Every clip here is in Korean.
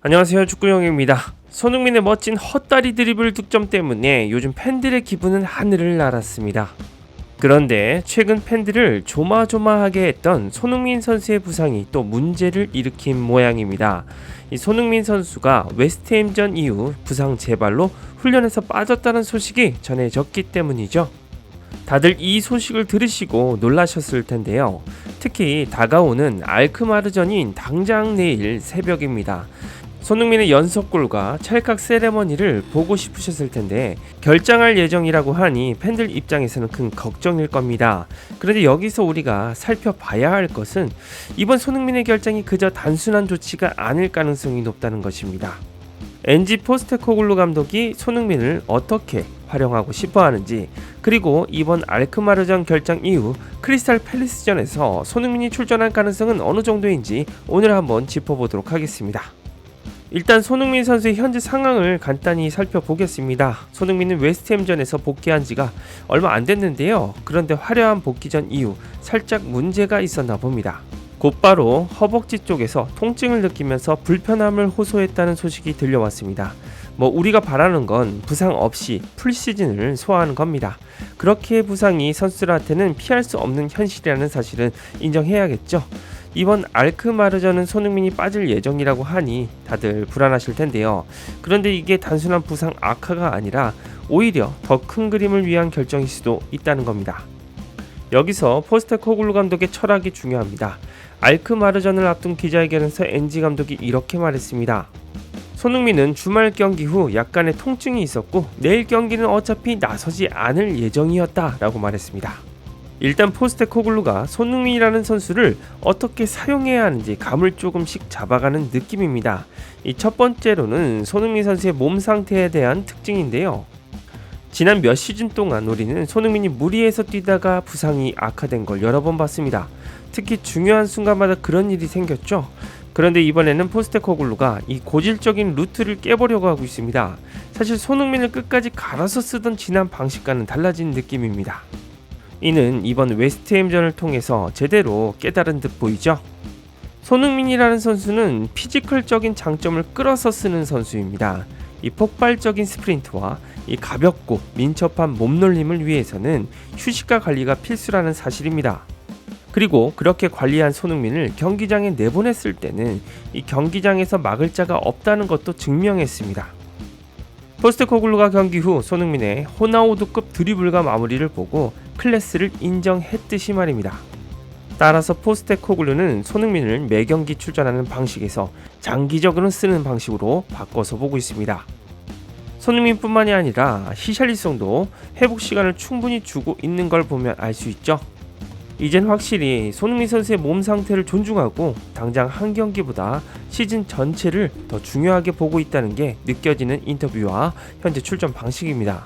안녕하세요, 축구영입니다. 손흥민의 멋진 헛다리 드리블 득점 때문에 요즘 팬들의 기분은 하늘을 날았습니다. 그런데 최근 팬들을 조마조마하게 했던 손흥민 선수의 부상이 또 문제를 일으킨 모양입니다. 이 손흥민 선수가 웨스트햄전 이후 부상 재발로 훈련에서 빠졌다는 소식이 전해졌기 때문이죠. 다들 이 소식을 들으시고 놀라셨을 텐데요. 특히 다가오는 알크마르전인 당장 내일 새벽입니다. 손흥민의 연속골과 찰칵 세레머니를 보고 싶으셨을 텐데 결장할 예정이라고 하니 팬들 입장에서는 큰 걱정일 겁니다. 그런데 여기서 우리가 살펴봐야 할 것은 이번 손흥민의 결장이 그저 단순한 조치가 아닐 가능성이 높다는 것입니다. 엔지 포스테코글루 감독이 손흥민을 어떻게 활용하고 싶어 하는지, 그리고 이번 알크마르전 결장 이후 크리스탈 팰리스전에서 손흥민이 출전할 가능성은 어느 정도인지 오늘 한번 짚어보도록 하겠습니다. 일단 손흥민 선수의 현재 상황을 간단히 살펴보겠습니다. 손흥민은 웨스트햄전에서 복귀한 지가 얼마 안 됐는데요. 그런데 화려한 복귀전 이후 살짝 문제가 있었나 봅니다. 곧바로 허벅지 쪽에서 통증을 느끼면서 불편함을 호소했다는 소식이 들려왔습니다. 우리가 바라는 건 부상 없이 풀시즌을 소화하는 겁니다. 그렇게 부상이 선수들한테는 피할 수 없는 현실이라는 사실은 인정해야겠죠. 이번 알크마르전은 손흥민이 빠질 예정이라고 하니 다들 불안하실 텐데요. 그런데 이게 단순한 부상 악화가 아니라 오히려 더 큰 그림을 위한 결정일 수도 있다는 겁니다. 여기서 포스테코글루 감독의 철학이 중요합니다. 알크마르전을 앞둔 기자회견에서 엔지 감독이 이렇게 말했습니다. 손흥민은 주말 경기 후 약간의 통증이 있었고 내일 경기는 어차피 나서지 않을 예정이었다 라고 말했습니다. 일단 포스테코글루가 손흥민이라는 선수를 어떻게 사용해야 하는지 감을 조금씩 잡아가는 느낌입니다. 이 첫 번째로는 손흥민 선수의 몸 상태에 대한 특징인데요. 지난 몇 시즌 동안 우리는 손흥민이 무리해서 뛰다가 부상이 악화된 걸 여러 번 봤습니다. 특히 중요한 순간마다 그런 일이 생겼죠. 그런데 이번에는 포스테코글루가 이 고질적인 루트를 깨보려고 하고 있습니다. 사실 손흥민을 끝까지 갈아서 쓰던 지난 방식과는 달라진 느낌입니다. 이는 이번 웨스트햄전을 통해서 제대로 깨달은 듯 보이죠. 손흥민이라는 선수는 피지컬적인 장점을 끌어서 쓰는 선수입니다. 이 폭발적인 스프린트와 이 가볍고 민첩한 몸놀림을 위해서는 휴식과 관리가 필수라는 사실입니다. 그리고 그렇게 관리한 손흥민을 경기장에 내보냈을 때는 이 경기장에서 막을 자가 없다는 것도 증명했습니다. 포스테코글루가 경기 후 손흥민의 호나우두급 드리블과 마무리를 보고 클래스를 인정했듯이 말입니다. 따라서 포스테코글루는 손흥민을 매경기 출전하는 방식에서 장기적으로 쓰는 방식으로 바꿔서 보고 있습니다. 손흥민뿐만이 아니라 히샬리송도 회복 시간을 충분히 주고 있는 걸 보면 알 수 있죠. 이젠 확실히 손흥민 선수의 몸 상태를 존중하고 당장 한 경기보다 시즌 전체를 더 중요하게 보고 있다는 게 느껴지는 인터뷰와 현재 출전 방식입니다.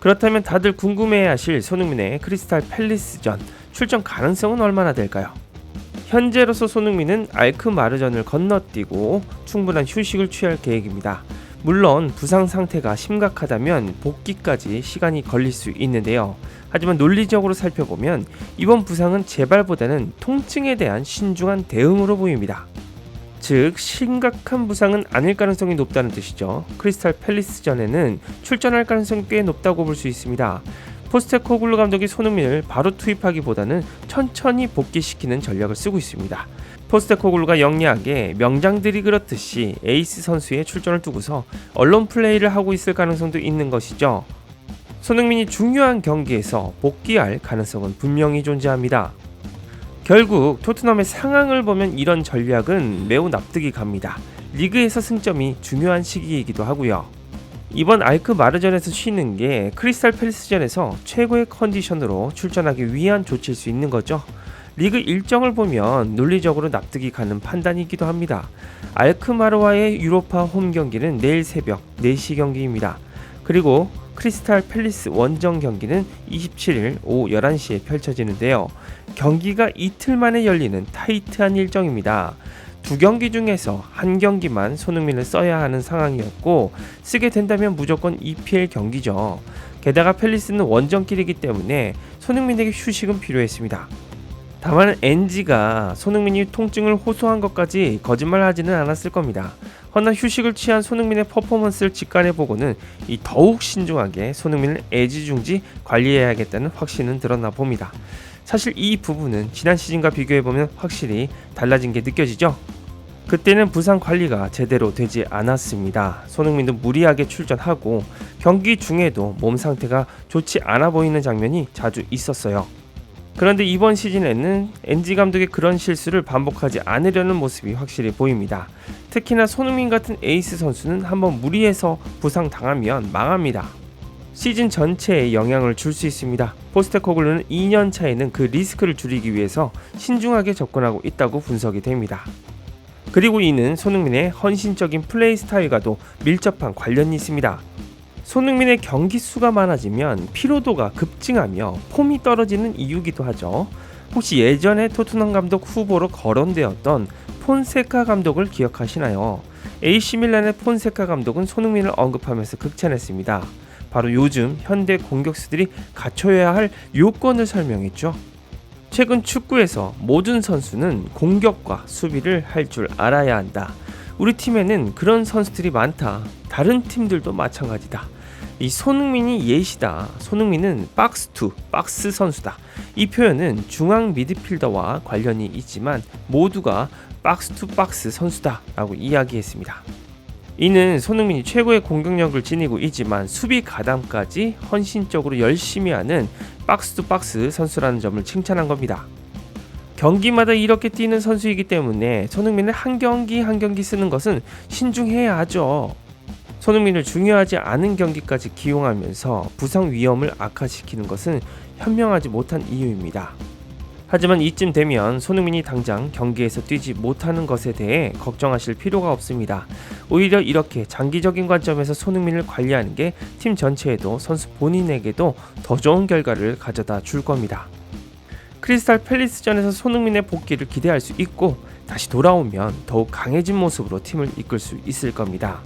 그렇다면 다들 궁금해하실 손흥민의 크리스탈 팰리스전 출전 가능성은 얼마나 될까요? 현재로서 손흥민은 알크마르전을 건너뛰고 충분한 휴식을 취할 계획입니다. 물론 부상 상태가 심각하다면 복귀까지 시간이 걸릴 수 있는데요. 하지만 논리적으로 살펴보면 이번 부상은 재발보다는 통증에 대한 신중한 대응으로 보입니다. 즉 심각한 부상은 아닐 가능성이 높다는 뜻이죠. 크리스탈 팰리스전에는 출전할 가능성이 꽤 높다고 볼 수 있습니다. 포스테코글루 감독이 손흥민을 바로 투입하기보다는 천천히 복귀시키는 전략을 쓰고 있습니다. 포스테코글루가 영리하게 명장들이 그렇듯이 에이스 선수의 출전을 두고서 언론 플레이를 하고 있을 가능성도 있는 것이죠. 손흥민이 중요한 경기에서 복귀할 가능성은 분명히 존재합니다. 결국 토트넘의 상황을 보면 이런 전략은 매우 납득이 갑니다. 리그에서 승점이 중요한 시기이기도 하고요. 이번 알크마르전에서 쉬는 게 크리스탈 팰리스전에서 최고의 컨디션으로 출전하기 위한 조치일 수 있는 거죠. 리그 일정을 보면 논리적으로 납득이 가는 판단이기도 합니다. 알크마르와의 유로파 홈 경기는 내일 새벽 4시 경기입니다. 그리고 크리스탈 팰리스 원정 경기는 27일 오후 11시에 펼쳐지는데요. 경기가 이틀 만에 열리는 타이트한 일정입니다. 두 경기 중에서 한 경기만 손흥민을 써야 하는 상황이었고 쓰게 된다면 무조건 EPL 경기죠. 게다가 팰리스는 원정길이기 때문에 손흥민에게 휴식은 필요했습니다. 다만 NG가 손흥민이 통증을 호소한 것까지 거짓말하지는 않았을 겁니다. 허나 휴식을 취한 손흥민의 퍼포먼스를 직관해보고는 더욱 신중하게 손흥민을 애지중지 관리해야겠다는 확신은 드러나 봅니다. 사실 이 부분은 지난 시즌과 비교해보면 확실히 달라진 게 느껴지죠? 그때는 부상 관리가 제대로 되지 않았습니다. 손흥민도 무리하게 출전하고 경기 중에도 몸 상태가 좋지 않아 보이는 장면이 자주 있었어요. 그런데 이번 시즌에는 NG 감독의 그런 실수를 반복하지 않으려는 모습이 확실히 보입니다. 특히나 손흥민 같은 에이스 선수는 한번 무리해서 부상당하면 망합니다. 시즌 전체에 영향을 줄 수 있습니다. 포스테코글루는 2년 차에는 그 리스크를 줄이기 위해서 신중하게 접근하고 있다고 분석이 됩니다. 그리고 이는 손흥민의 헌신적인 플레이 스타일과도 밀접한 관련이 있습니다. 손흥민의 경기 수가 많아지면 피로도가 급증하며 폼이 떨어지는 이유기도 하죠. 혹시 예전에 토트넘 감독 후보로 거론되었던 폰세카 감독을 기억하시나요? AC 밀란의 폰세카 감독은 손흥민을 언급하면서 극찬했습니다. 바로 요즘 현대 공격수들이 갖춰야 할 요건을 설명했죠. 최근 축구에서 모든 선수는 공격과 수비를 할 줄 알아야 한다. 우리 팀에는 그런 선수들이 많다. 다른 팀들도 마찬가지다. 이 손흥민이 예시다. 손흥민은 박스 투 박스 선수다. 이 표현은 중앙 미드필더와 관련이 있지만 모두가 박스 투 박스 선수다 라고 이야기했습니다. 이는 손흥민이 최고의 공격력을 지니고 있지만 수비 가담까지 헌신적으로 열심히 하는 박스 투 박스 선수라는 점을 칭찬한 겁니다. 경기마다 이렇게 뛰는 선수이기 때문에 손흥민을 한 경기 한 경기 쓰는 것은 신중해야 하죠. 손흥민을 중요하지 않은 경기까지 기용하면서 부상 위험을 악화시키는 것은 현명하지 못한 이유입니다. 하지만 이쯤 되면 손흥민이 당장 경기에서 뛰지 못하는 것에 대해 걱정하실 필요가 없습니다. 오히려 이렇게 장기적인 관점에서 손흥민을 관리하는 게 팀 전체에도 선수 본인에게도 더 좋은 결과를 가져다 줄 겁니다. 크리스탈 팰리스전에서 손흥민의 복귀를 기대할 수 있고 다시 돌아오면 더욱 강해진 모습으로 팀을 이끌 수 있을 겁니다.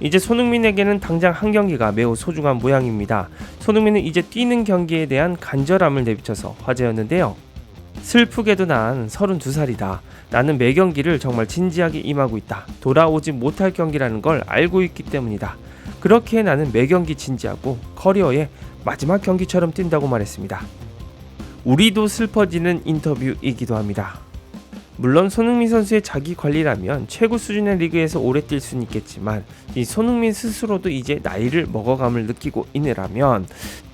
이제 손흥민에게는 당장 한 경기가 매우 소중한 모양입니다. 손흥민은 이제 뛰는 경기에 대한 간절함을 내비쳐서 화제였는데요. 슬프게도 난 32살이다. 나는 매 경기를 정말 진지하게 임하고 있다. 돌아오지 못할 경기라는 걸 알고 있기 때문이다. 그렇게 나는 매 경기 진지하고 커리어의 마지막 경기처럼 뛴다고 말했습니다. 우리도 슬퍼지는 인터뷰이기도 합니다. 물론 손흥민 선수의 자기 관리라면 최고 수준의 리그에서 오래 뛸 수는 있겠지만 이 손흥민 스스로도 이제 나이를 먹어감을 느끼고 있느라면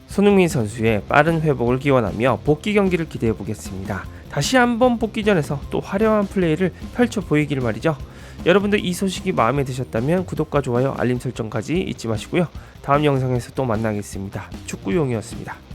손흥민 선수의 빠른 회복을 기원하며 복귀 경기를 기대해 보겠습니다. 다시 한번 복귀전에서 또 화려한 플레이를 펼쳐 보이길 말이죠. 여러분들 이 소식이 마음에 드셨다면 구독과 좋아요, 알림 설정까지 잊지 마시고요. 다음 영상에서 또 만나겠습니다. 축구용이었습니다.